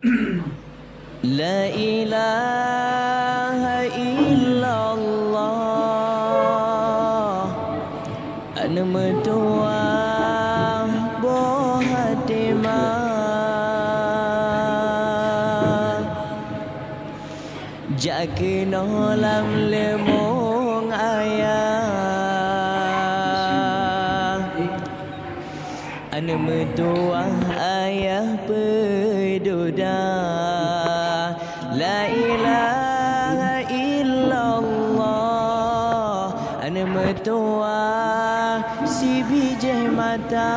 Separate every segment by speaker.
Speaker 1: La ilaha illallah Nama Tuhan Bohatimah Jaga nolam lemong ayah Nama Tuhan ayah peduda La ilaha illallah Nama Tuhan si bijih mata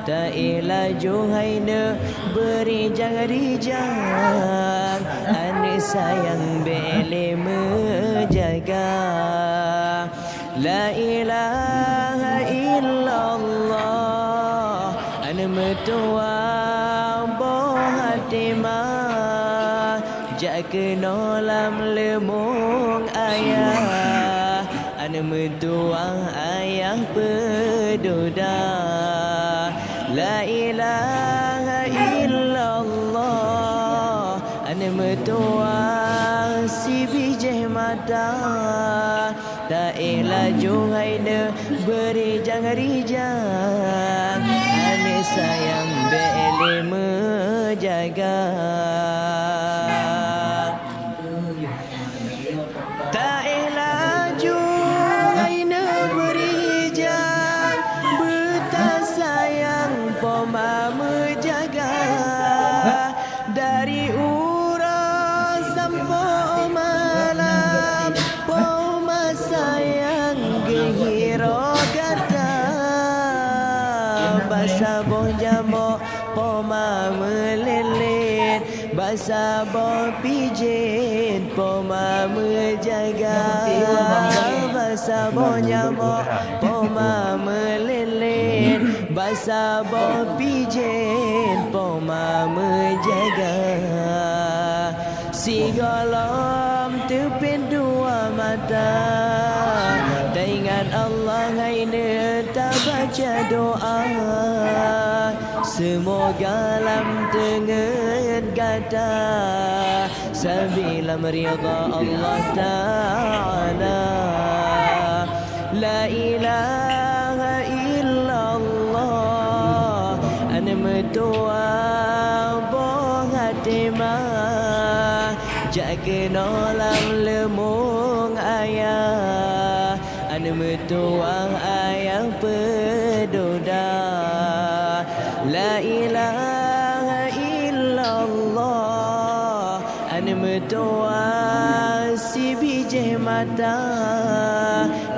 Speaker 1: Tak elaju haina beri jangan-rijang Ane sayang beli menjaga La ilaha illallah Nama Tuhan Bohatimah Jaga nolam lemong ayah Nama Tuhan ayah peduda La ilaha illallah Nama Tuhan si bijih mata Tak elaju haina beri jangan-rijang Ane sayang beli menjaga Tak elaju haina beri jangan Betas sayang poma menjaga Dari urang sampai malam Poma sayang gehiro kata Basa boh jamok poma melilit Basa boh pijit poma menjaga Basa boh jamok poma melilit Basa boh pijit poma menjaga Si golom tepin dua mata Tak ingat Allah haina tak baca doa Semoga lam tengah kata Sabila merida Allah Ta'ala La ilaha illallah Nama Tuhan Bohatimah Jaga nolam lemong ayah Nama Tuhan ayah peduda La ilaha illallah Nama Tuhan si bijih mata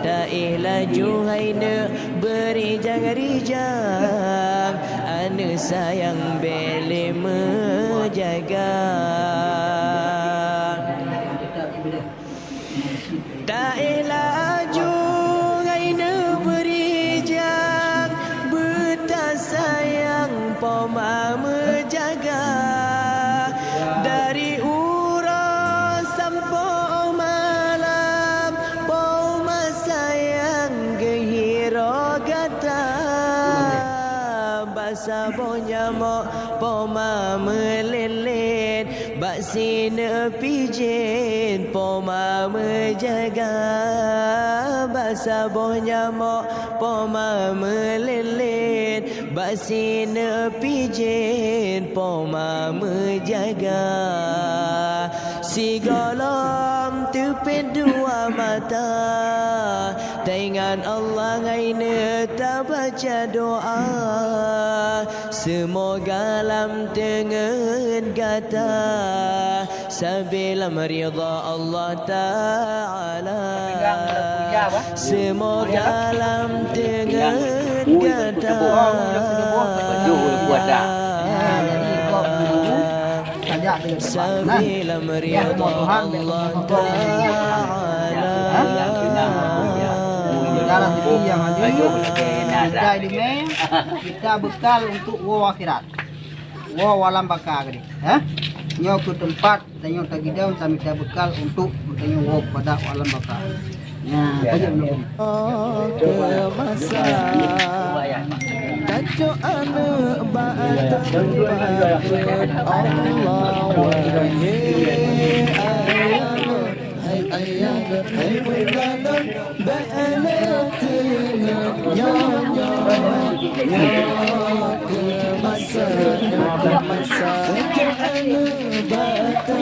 Speaker 1: Tak elaju haina beri jangan-rijang Ane sayang beli menjaga Tak elaju haina beri jangan Betas sayang poma menjaga Dari urang sampai malam Poma sayang gehiro kata Basa boh nyamuk poma melilit Bak sina pijit poma menjaga Basa boh nyamuk poma melilit Bak sina pijit poma menjaga Si golom tepin dua mata Tak ingat Allah haina tak baca doa Semoga lam tengah kata Sabila merida Allah Ta'ala Semoga lam tengah kata Sabila merida Allah Ta'ala
Speaker 2: Darah tinggi yang hadir Kita ini kita bekal untuk wo akhirat wo alam baka gede nyo ke tempat tanyo tagidau kami kita bekal untuk tanyo wo pada alam baka nah aja belum
Speaker 1: ke masa Ajo anak bata Allah wahai ayana hai ayana hai mudana ba'alatina ya kemasa ajo anak bata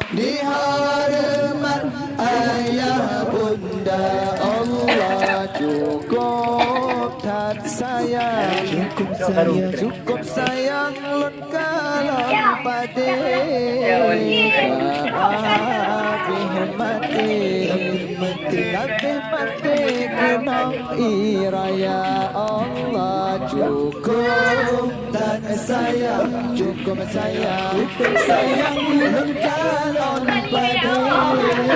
Speaker 1: di harapan ayah bunda Allah cukup tak sayang cukup sayang lengkalam pada mati kenang iraya Allah cukup tak sayang cukup sayang lengkalam pada mati